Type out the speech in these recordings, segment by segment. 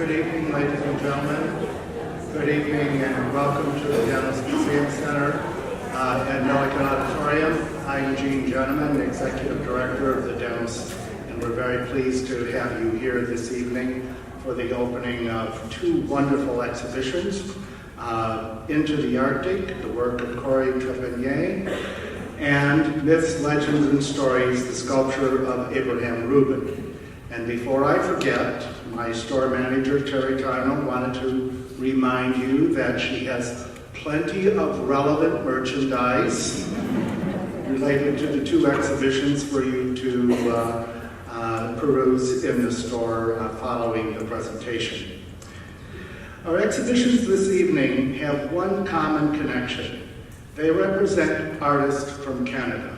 Good evening, ladies and gentlemen. Good evening and welcome to the Dennos Museum Center at Milliken Auditorium. I'm Gene Gentleman, Executive Director of the Dennos, and we're very pleased to have you here this evening for the opening of two wonderful exhibitions, Into the Arctic, the work of Cory Trépanier, and Myths, Legends, and Stories, the sculpture of Abraham Rubin. And before I forget, my store manager, Terry Tarno, wanted to remind you that she has plenty of relevant merchandise related to the two exhibitions for you to peruse in the store following the presentation. Our exhibitions this evening have one common connection. They represent artists from Canada.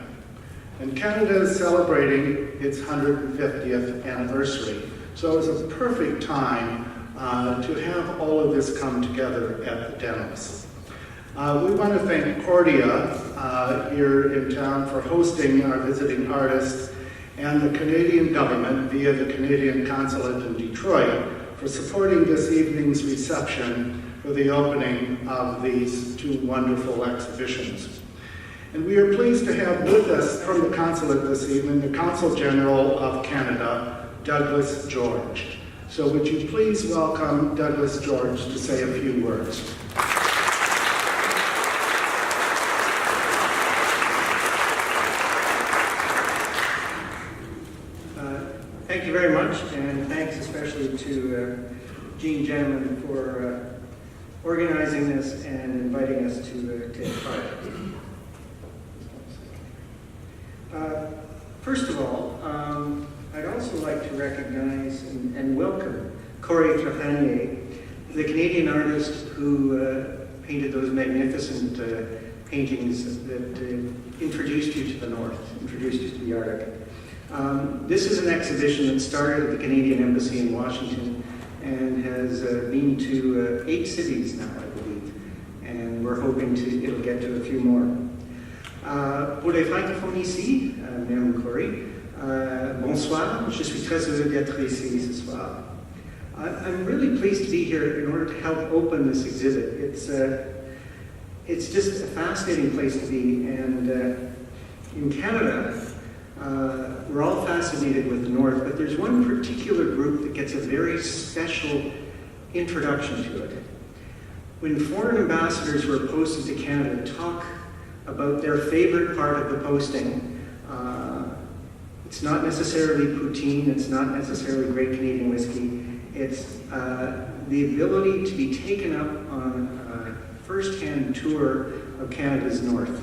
And Canada is celebrating its 150th anniversary. So it's a perfect time to have all of this come together at the Dennos. We want to thank Cordia here in town for hosting our visiting artists and the Canadian government via the Canadian Consulate in Detroit for supporting this evening's reception for the opening of these two wonderful exhibitions. And we are pleased to have with us from the Consulate this evening the Consul General of Canada, Douglas George. So would you please welcome Douglas George to say a few words. Thank you very much, and thanks especially to Gene Gentleman for organizing this and inviting us to take part. First of all, I'd also like to recognize and welcome Cory Trépanier, the Canadian artist who painted those magnificent paintings that introduced you to the North, introduced you to the Arctic. This is an exhibition that started at the Canadian Embassy in Washington and has been to 8 cities now, I believe, and we're hoping it'll get to a few more. Pour les francophones ici, Mme Cory, bonsoir, je suis très heureux d'être ici ce soir. I'm really pleased to be here in order to help open this exhibit. It's just a fascinating place to be, and in Canada, we're all fascinated with the North, but there's one particular group that gets a very special introduction to it. When foreign ambassadors who are posted to Canada talk about their favorite part of the posting, it's not necessarily poutine, it's not necessarily great Canadian whiskey, it's the ability to be taken up on a first-hand tour of Canada's North.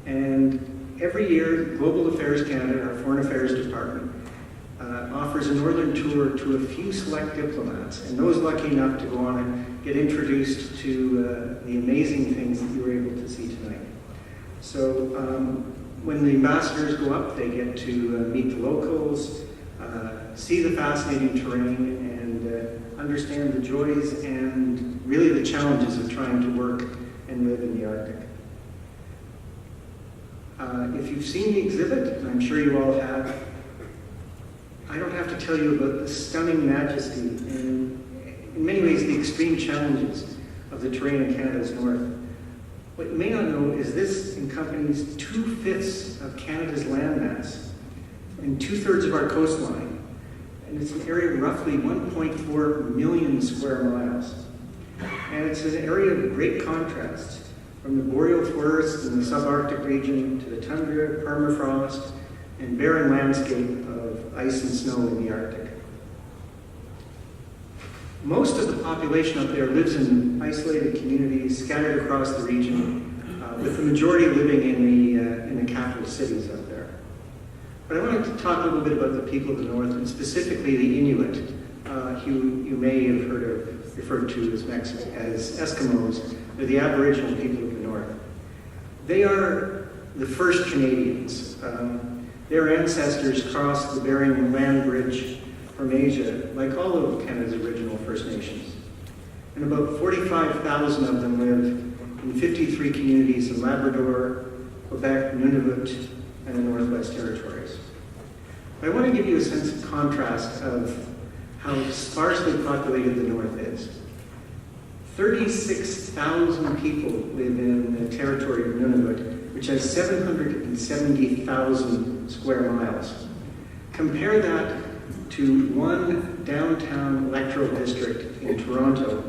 And every year, Global Affairs Canada, our Foreign Affairs Department, offers a northern tour to a few select diplomats, and those lucky enough to go on and get introduced to the amazing things that you were able to see tonight. So when the ambassadors go up, they get to meet the locals, see the fascinating terrain, and understand the joys and really the challenges of trying to work and live in the Arctic. If you've seen the exhibit, and I'm sure you all have, I don't have to tell you about the stunning majesty and, in many ways, the extreme challenges of the terrain in Canada's north. What you may not know is this encompasses 2/5 of Canada's landmass and 2/3 of our coastline. And it's an area of roughly 1.4 million square miles. And it's an area of great contrast, from the boreal forests in the subarctic region to the tundra, permafrost, and barren landscape of ice and snow in the Arctic. Most of the population up there lives in isolated communities scattered across the region, with the majority living in the capital cities up there. But I wanted to talk a little bit about the people of the North, and specifically the Inuit, who you may have referred to as Eskimos, or the Aboriginal people of the North. They are the first Canadians. Their ancestors crossed the Bering Land Bridge from Asia, like all of Canada's original First Nations. And about 45,000 of them live in 53 communities in Labrador, Quebec, Nunavut, and the Northwest Territories. But I want to give you a sense of contrast of how sparsely populated the North is. 36,000 people live in the territory of Nunavut, which has 770,000 square miles. Compare that to one downtown electoral district in Toronto,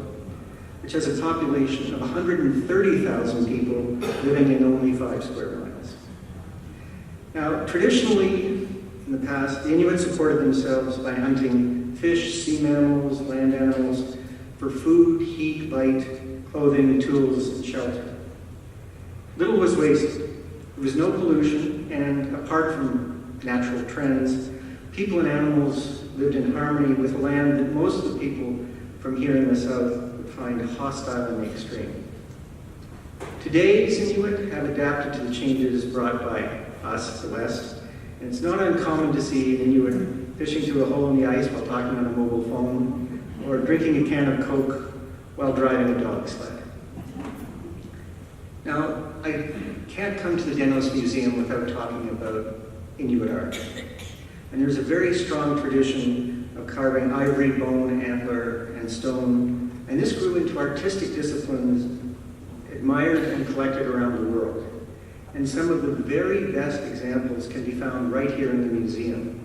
which has a population of 130,000 people living in only 5 square miles. Now, traditionally, in the past, the Inuit supported themselves by hunting fish, sea mammals, land animals for food, heat, light, clothing, tools, and shelter. Little was wasted. There was no pollution, and apart from natural trends, people and animals lived in harmony with a land that most of the people from here in the south would find hostile in the extreme. Today's Inuit have adapted to the changes brought by us, the West, and it's not uncommon to see an Inuit fishing through a hole in the ice while talking on a mobile phone, or drinking a can of Coke while driving a dog sled. Now, I can't come to the Dennos Museum without talking about Inuit art. And there's a very strong tradition of carving ivory, bone, antler, and stone, and this grew into artistic disciplines admired and collected around the world. And some of the very best examples can be found right here in the museum.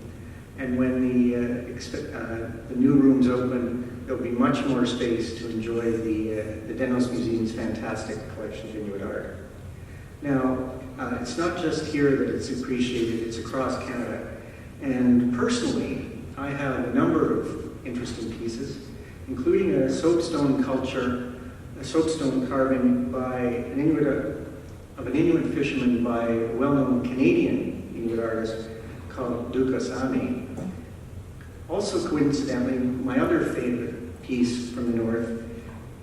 And when the new rooms open, there'll be much more space to enjoy the Dennos Museum's fantastic collection of Inuit art. Now, it's not just here that it's appreciated, it's across Canada. And personally, I have a number of interesting pieces, including a soapstone carving by an Inuit fisherman by a well-known Canadian Inuit artist called Duka Sami. Also coincidentally, my other favorite piece from the North,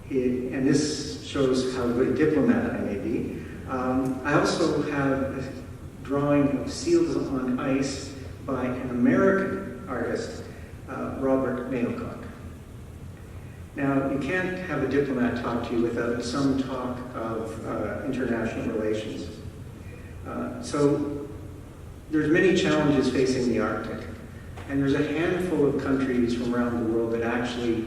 and this shows how good a diplomat I may be, I also have a drawing of seals on ice by an American artist, Robert Mailcock. Now, you can't have a diplomat talk to you without some talk of international relations. So there's many challenges facing the Arctic, and there's a handful of countries from around the world that actually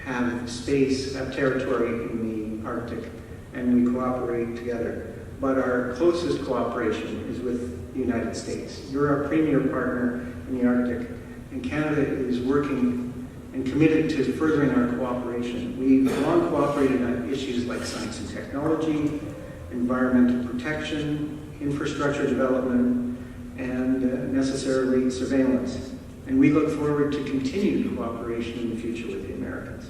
have space, have territory in the Arctic, and we cooperate together. But our closest cooperation is with the United States. You're our premier partner in the Arctic, and Canada is working and committed to furthering our cooperation. We've long cooperated on issues like science and technology, environmental protection, infrastructure development, and necessarily surveillance. And we look forward to continued cooperation in the future with the Americans.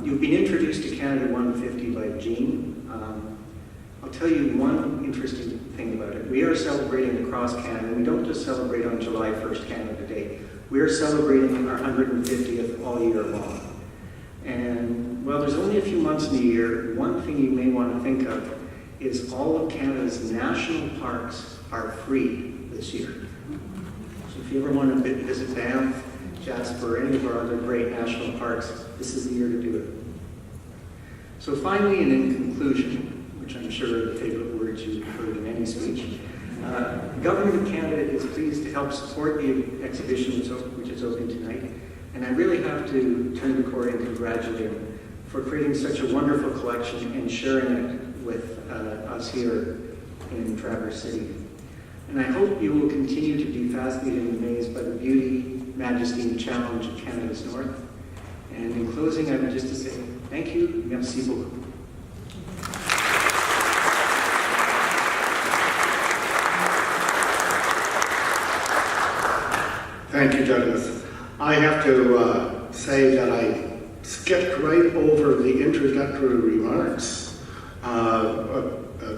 You've been introduced to Canada 150 by Jean. I'll tell you one interesting thing about it. We are celebrating across Canada. We don't just celebrate on July 1st, Canada Day. We are celebrating our 150th all year long. And while there's only a few months in the year, one thing you may want to think of is all of Canada's national parks are free this year. So if you ever want to visit Banff, Jasper, any of our other great national parks, this is the year to do it. So finally, and in conclusion, which I'm sure are the favorite words you've heard in any speech, the Government of Canada is pleased to help support the exhibition which is open tonight. And I really have to turn to Cory and congratulate him for creating such a wonderful collection and sharing it with us here in Traverse City. And I hope you will continue to be fascinated and amazed by the beauty, majesty, and challenge of Canada's North. And in closing, I would just to say thank you, merci beaucoup. Thank you, Dennos. I have to say that I skipped right over the introductory remarks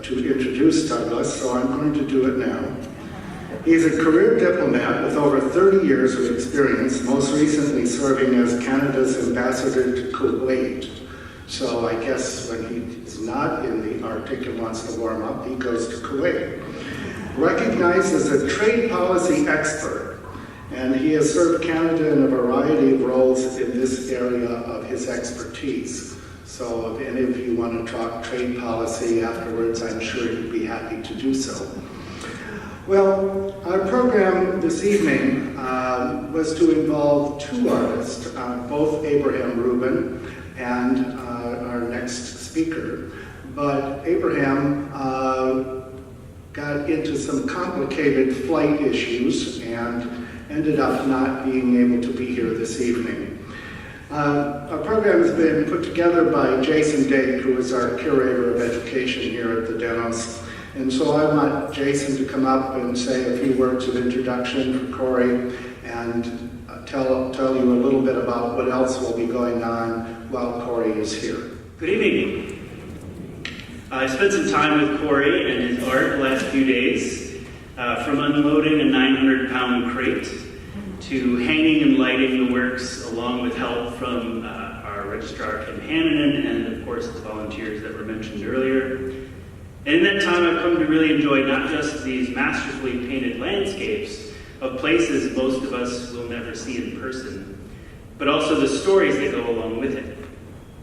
to introduce Douglas, so I'm going to do it now. He's a career diplomat with over 30 years of experience, most recently serving as Canada's ambassador to Kuwait. So I guess when he's not in the Arctic and wants to warm up, he goes to Kuwait. Recognized as a trade policy expert, and he has served Canada in a variety of roles in this area of his expertise. So if any of you want to talk trade policy afterwards, I'm sure he'd be happy to do so. Well, our program this evening was to involve two artists, both Abraham Rubin and our next speaker. But Abraham got into some complicated flight issues and ended up not being able to be here this evening. Our program has been put together by Jason Dake, who is our curator of education here at the Dennos. And so I want Jason to come up and say a few words of introduction for Cory and tell you a little bit about what else will be going on while Cory is here. Good evening. I spent some time with Cory and his art the last few days, from unloading a 900-pound crate to hanging and lighting the works, along with help from our registrar, Kim Hannanen, and of course the volunteers that were mentioned earlier. And in that time, I've come to really enjoy not just these masterfully painted landscapes of places most of us will never see in person, but also the stories that go along with it.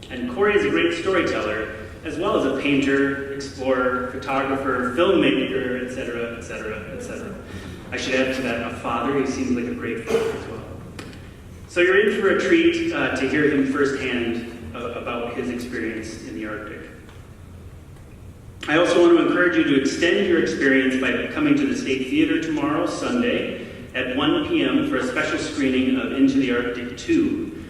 And Cory is a great storyteller, as well as a painter, explorer, photographer, filmmaker, etc., etc., etc. I should add to that a father. He seems like a great father as well. So you're in for a treat to hear him firsthand about his experience in the Arctic. I also want to encourage you to extend your experience by coming to the State Theater tomorrow, Sunday, at 1 p.m. for a special screening of Into the Arctic 2.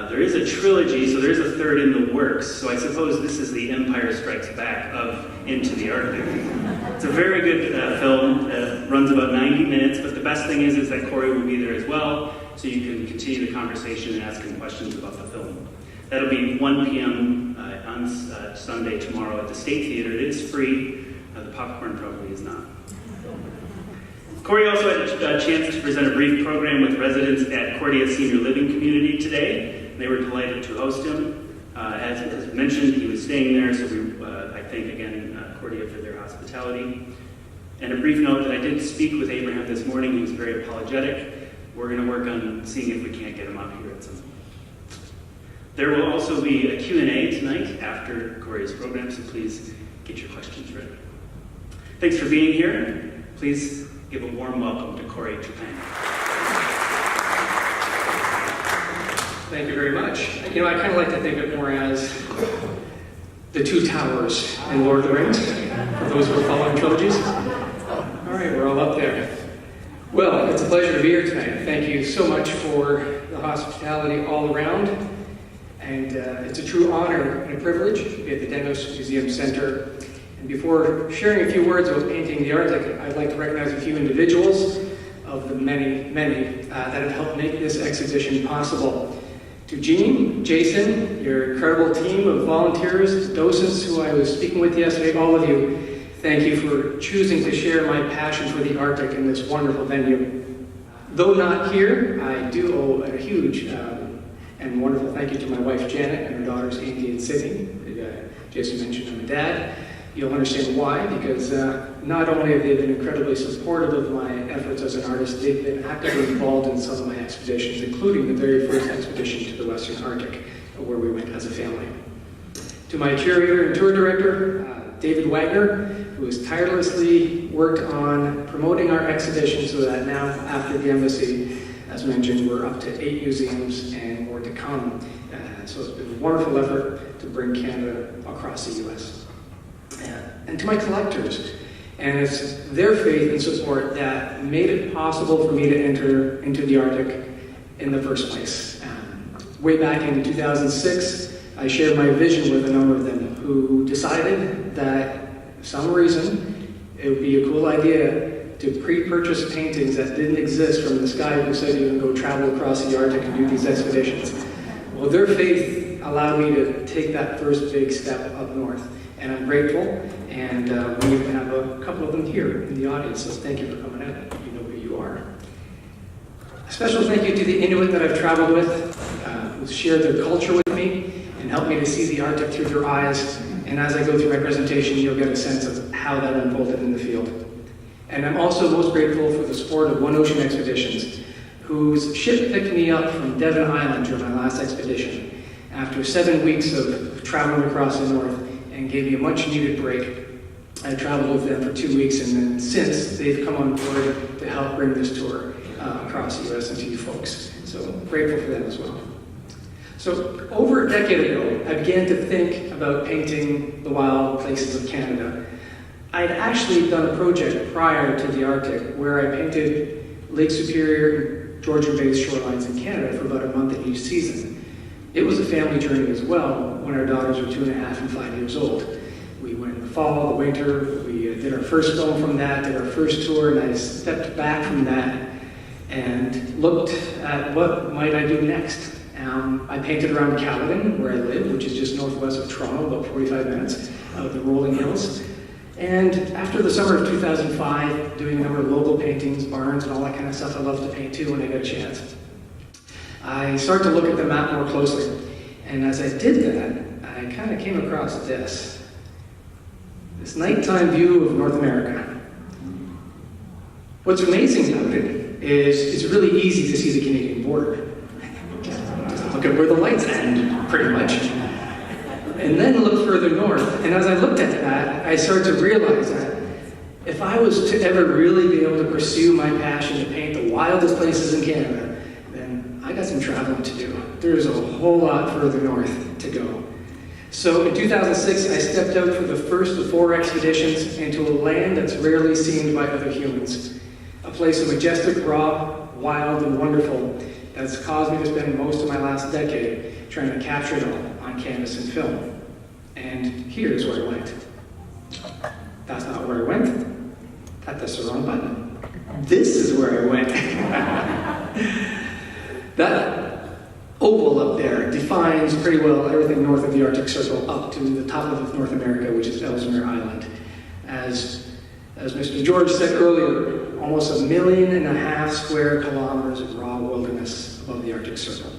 There is a trilogy, so there's a third in the works, so I suppose this is the Empire Strikes Back of Into the Arctic. It's a very good film, runs about 90 minutes, but the best thing is that Cory will be there as well, so you can continue the conversation and ask him questions about the film. That'll be 1 p.m. On Sunday tomorrow at the State Theater. It is free. The popcorn probably is not. Cory also had a chance to present a brief program with residents at Cordia Senior Living Community today. They were delighted to host him. As mentioned, he was staying there, so I thank again Cordia for their hospitality. And a brief note that I did speak with Abraham this morning. He was very apologetic. We're going to work on seeing if we can't get him out here at some point. There will also be a Q&A tonight after Cory's program, so please get your questions ready. Thanks for being here. Please give a warm welcome to Cory Trépanier. Thank you very much. You know, I kind of like to think of it more as the two towers in Lord of the Rings, for those who are following trilogies. All right, we're all up there. Well, it's a pleasure to be here tonight. Thank you so much for the hospitality all around. And it's a true honor and a privilege to be at the Dennos Museum Center. And before sharing a few words about painting the Arctic, I'd like to recognize a few individuals of the many, many that have helped make this exhibition possible. To Jean, Jason, your incredible team of volunteers, docents who I was speaking with yesterday, all of you, thank you for choosing to share my passion for the Arctic in this wonderful venue. Though not here, I do owe a huge and wonderful thank you to my wife Janet and her daughters Andy and Sydney. Jason mentioned I'm a dad. You'll understand why, because not only have they been incredibly supportive of my efforts as an artist, they've been actively involved in some of my expeditions, including the very first expedition to the Western Arctic, where we went as a family. To my curator and tour director, David Wagner, who has tirelessly worked on promoting our exhibition so that now, after the embassy, as mentioned, we're up to 8 museums and more to come. So it's been a wonderful effort to bring Canada across the U.S. And to my collectors, and it's their faith and support that made it possible for me to enter into the Arctic in the first place. Way back in 2006, I shared my vision with a number of them who decided that, for some reason, it would be a cool idea to pre-purchase paintings that didn't exist from this guy who said he would go travel across the Arctic and do these expeditions. Well, their faith allowed me to take that first big step up north, and I'm grateful, and we even have a couple of them here in the audience, so thank you for coming out. You know who you are. A special thank you to the Inuit that I've traveled with, who shared their culture with me and helped me to see the Arctic through their eyes, and as I go through my presentation, you'll get a sense of how that unfolded in the field. And I'm also most grateful for the support of One Ocean Expeditions, whose ship picked me up from Devon Island during my last expedition after 7 weeks of traveling across the north and gave me a much needed break. I traveled with them for 2 weeks, and then since they've come on board to help bring this tour across the U.S. and to you folks. So grateful for them as well. So over a decade ago, I began to think about painting the wild places of Canada. I'd actually done a project prior to the Arctic where I painted Lake Superior and Georgian Bay shorelines in Canada for about a month in each season. It was a family journey as well when our daughters were 2.5 and 5 years old. We went in the fall, the winter, we did our first film from that, did our first tour, and I stepped back from that and looked at what might I do next. I painted around Caledon, where I live, which is just northwest of Toronto, about 45 minutes out of the rolling hills. And after the summer of 2005, doing a number of local paintings, barns, and all that kind of stuff I love to paint too when I get a chance, I started to look at the map more closely. And as I did that, I kind of came across this nighttime view of North America. What's amazing about it is it's really easy to see the Canadian border. Just look at where the lights end, pretty much. And then look further north. And as I looked at that, I started to realize that if I was to ever really be able to pursue my passion to paint the wildest places in Canada, then I got some traveling to do. There's a whole lot further north to go. So in 2006, I stepped out for the first of 4 expeditions into a land that's rarely seen by other humans. A place of majestic, raw, wild, and wonderful that's caused me to spend most of my last decade trying to capture it all on canvas and film. And here's where I went. That's not where I went. That's the wrong button. This is where I went. That oval up there defines pretty well everything north of the Arctic Circle up to the top of North America, which is Ellesmere Island. As Mr. George said earlier, almost 1.5 million square kilometers of raw wilderness above the Arctic Circle.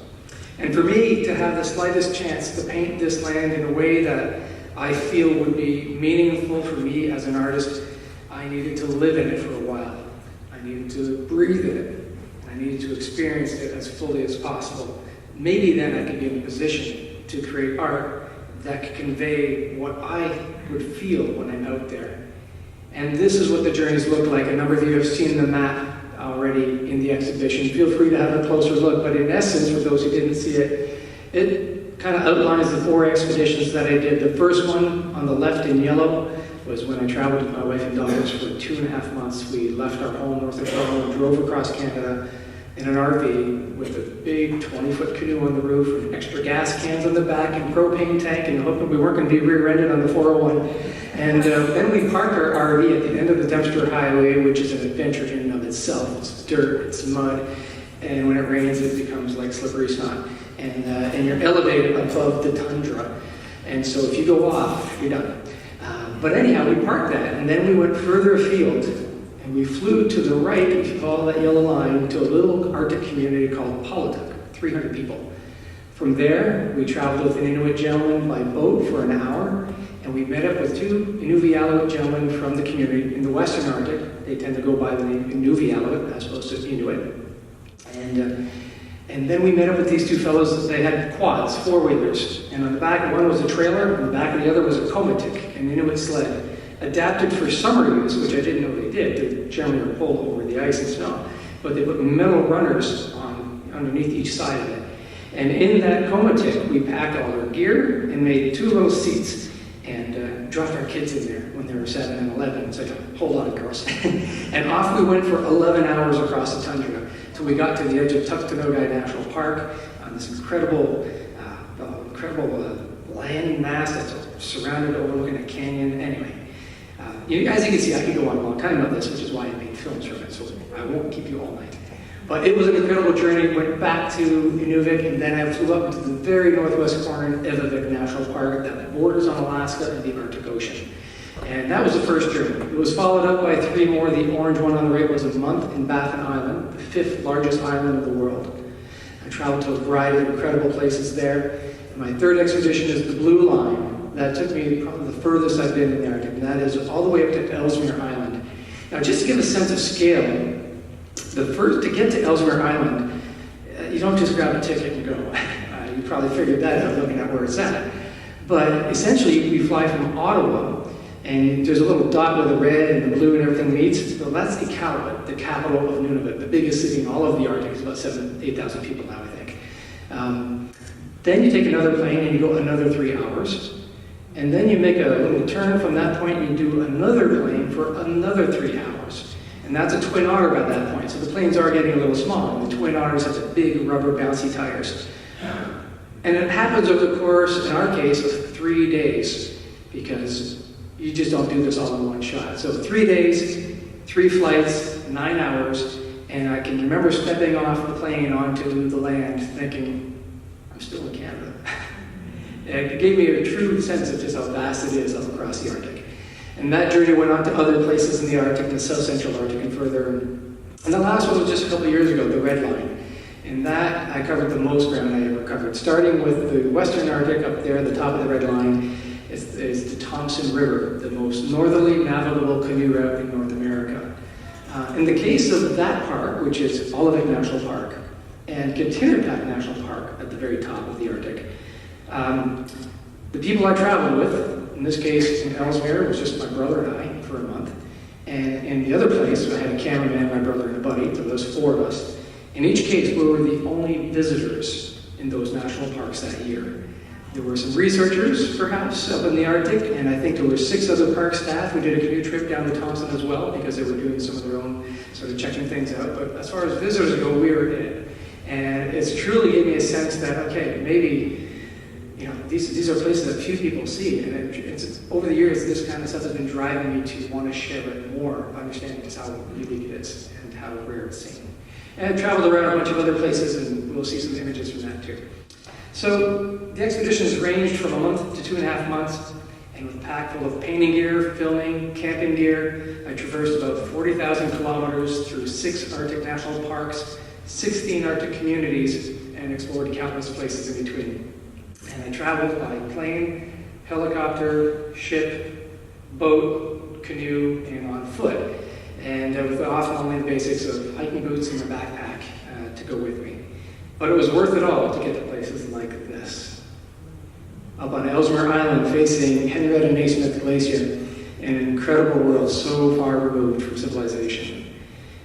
And for me to have the slightest chance to paint this land in a way that I feel would be meaningful for me as an artist, I needed to live in it for a while. I needed to breathe in it. I needed to experience it as fully as possible. Maybe then I could be in a position to create art that could convey what I would feel when I'm out there. And this is what the journeys look like. A number of you have seen the map already in the exhibition. Feel free to have a closer look, but in essence, for those who didn't see it, it kind of outlines the 4 expeditions that I did. The first one on the left in yellow was when I traveled with my wife and daughters for 2.5 months. We left our home north of Toronto and drove across Canada in an RV with a big 20-foot canoe on the roof and extra gas cans on the back and propane tank, and hoping we weren't going to be rear-ended on the 401. And then we parked our RV at the end of the Dempster Highway, which is an adventure in and of itself. It's dirt, it's mud, and when it rains, it becomes like slippery snot. And you're elevated above the tundra. And so if you go off, you're done. But anyhow, we parked that, and then we went further afield, and we flew to the right, if you follow that yellow line, to a little Arctic community called Polituck, 300 people. From there, we traveled with an Inuit gentleman by boat for an hour, and we met up with 2 Inuvialuit gentlemen from the community in the Western Arctic. They tend to go by the name Inuvialuit as opposed to Inuit. And then we met up with these 2 fellows. They had quads, 4-wheelers, and on the back, one was a trailer, and the back of the other was a komatik, an Inuit sled, adapted for summer use, which I didn't know they did. They generally are pulled over the ice and snow, but they put metal runners underneath each side of it. And in that komatik, we packed all our gear and made 2 little seats and dropped our kids in there when they were 7 and 11. It's like a whole lot of girls. And off we went for 11 hours across the tundra. So we got to the edge of Tuktanogai National Park on this incredible land mass that's surrounded overlooking a canyon. Anyway, as you can see, I could go on a long time about this, which is why I made films from it, so I won't keep you all night. But it was an incredible journey. Went back to Inuvik, and then I flew up to the very northwest corner of Ivavik National Park that borders on Alaska and the Arctic Ocean. And that was the first journey. It was followed up by 3 more. The orange one on the right was a month in Baffin Island, the 5th largest island of the world. I traveled to a variety of incredible places there. And my 3rd expedition is the Blue Line. That took me probably the furthest I've been in the Arctic, and that is all the way up to Ellesmere Island. Now, just to give a sense of scale, to get to Ellesmere Island, you don't just grab a ticket and go. You probably figured that out looking at where it's at. But essentially, we fly from Ottawa And there's a little dot where the red and the blue and everything meets. So that's Iqaluit, the capital of Nunavut, the biggest city in all of the Arctic. It's about 8,000 people now, I think. Then you take another plane and you go another 3 hours. And then you make a little turn from that point and you do another plane for another 3 hours. And that's a twin otter by that point. So the planes are getting a little small. And the twin otters have the big rubber bouncy tires. And it happens over the course, in our case, of 3 days, because you just don't do this all in one shot. So 3 days, 3 flights, 9 hours, and I can remember stepping off the plane onto the land thinking, I'm still in Canada. And it gave me a true sense of just how vast it is up across the Arctic. And that journey went on to other places in the Arctic, the South Central Arctic and further. And the last one was just a couple of years ago, the Red Line. And that, I covered the most ground I ever covered. Starting with the Western Arctic up there, the top of the Red Line, is the Thompson River, the most northerly navigable canoe route in North America. In the case of that park, which is Olivec National Park, and Kintinnerpack National Park at the very top of the Arctic, the people I traveled with, in this case in Ellesmere, was just my brother and I for a month. And in the other place, I had a cameraman, my brother, and a buddy, so those 4 of us. In each case, we were the only visitors in those national parks that year. There were some researchers, perhaps, up in the Arctic, and I think there were 6 other park staff who did a canoe trip down to Thompson as well, because they were doing some of their own sort of checking things out. But as far as visitors go, we were in it. And it's truly gave me a sense that, okay, maybe, you know, these are places that few people see. And it's over the years, this kind of stuff has been driving me to want to share it more, understanding just how unique it is and how rare it's seen. And I've traveled around a bunch of other places, and we'll see some images from that too. So the expeditions ranged from a month to 2.5 months, and with a pack full of painting gear, filming, camping gear, I traversed about 40,000 kilometers through 6 Arctic national parks, 16 Arctic communities, and explored countless places in between. And I traveled by plane, helicopter, ship, boat, canoe, and on foot. And with often only the basics of hiking boots and a backpack to go with me. But it was worth it all to get to places like this. Up on Ellesmere Island, facing Henrietta Naismith Glacier, an incredible world so far removed from civilization.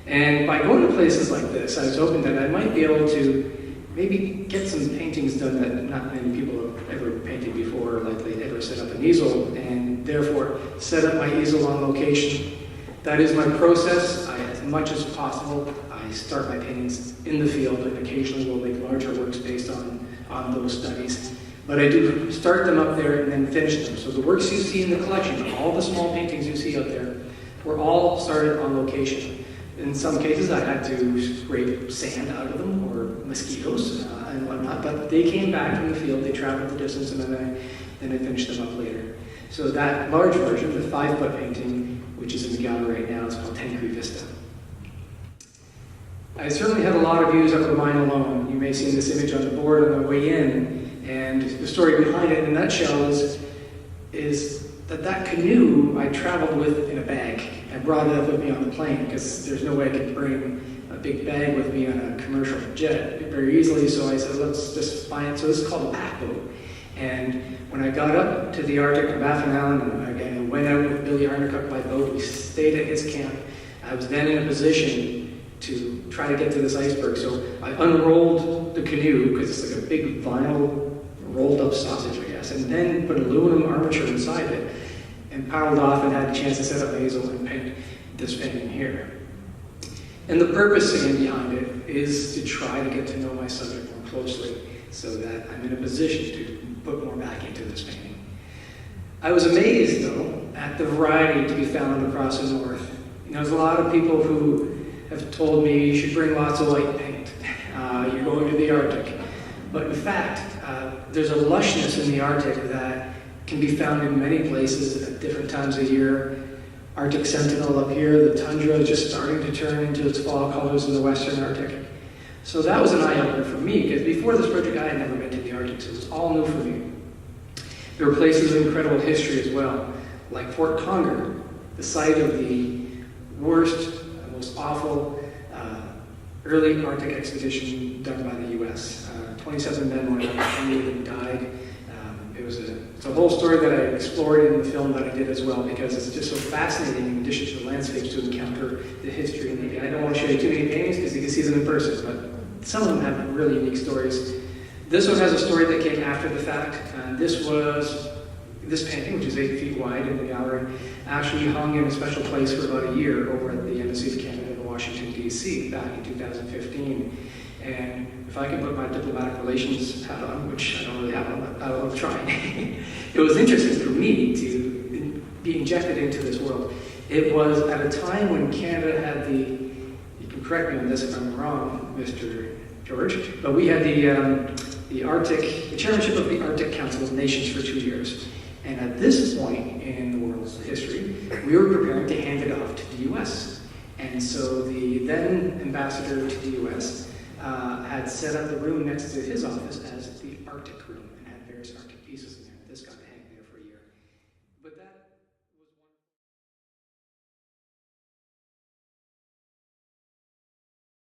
And by going to places like this, I was hoping that I might be able to maybe get some paintings done that not many people have ever painted before, like they'd ever set up an easel, and therefore set up my easel on location. That is my process. As much as possible, I start my paintings in the field, and occasionally we'll make larger works based on those studies. But I do start them up there and then finish them. So the works you see in the collection, all the small paintings you see up there, were all started on location. In some cases, I had to scrape sand out of them, or mosquitoes and whatnot, but they came back from the field, they traveled the distance, and then I finished them up later. So that large version, the 5-foot painting, which is in the gallery right now, it's called Tenkri Vista. I certainly had a lot of views up the mine alone. You may see this image on the board on the way in, and the story behind it in a nutshell is that canoe I traveled with in a bag. I brought it up with me on the plane because there's no way I could bring a big bag with me on a commercial jet very easily, so I said, let's just find it. So this is called a pack boat. And when I got up to the Arctic from Baffin Island, and again, went out with Billy Harnicock by boat, we stayed at his camp. I was then in a position to try to get to this iceberg. So I unrolled the canoe, because it's like a big vinyl rolled up sausage, I guess, and then put aluminum armature inside it, and paddled off and had a chance to set up my easel and paint this painting here. And the purpose again behind it is to try to get to know my subject more closely, so that I'm in a position to put more back into this painting. I was amazed, though, at the variety to be found across the north. You know, there's a lot of people who have told me you should bring lots of white paint. You're going to the Arctic. But in fact, there's a lushness in the Arctic that can be found in many places at different times of year. Arctic Sentinel up here, the tundra is just starting to turn into its fall colors in the Western Arctic. So that was an eye-opener for me, because before this project I had never been to the Arctic, so it was all new for me. There were places of incredible history as well, like Fort Conger, the site of the worst, most awful early Arctic expedition done by the U.S. 27 men went out, 20 of them died. It It's a whole story that I explored in the film that I did as well, because it's just so fascinating in addition to the landscapes to encounter the history. And I don't want to show you too many paintings because you can see them in person, but some of them have really unique stories. This one has a story that came after the fact. This painting, which is 8 feet wide in the gallery, actually hung in a special place for about a year over at the Embassy of Canada in Washington, D.C. back in 2015. And if I can put my diplomatic relations hat on, which I don't really have on, I love trying, it was interesting for me to be injected into this world. It was at a time when Canada had you can correct me on this if I'm wrong, Mr. George, but we had the chairmanship of the Arctic Council of Nations for 2 years. And at this point in the world's history, we were preparing to hand it off to the U.S. And so the then ambassador to the U.S. Had set up the room next to his office as the Arctic room and had various Arctic pieces.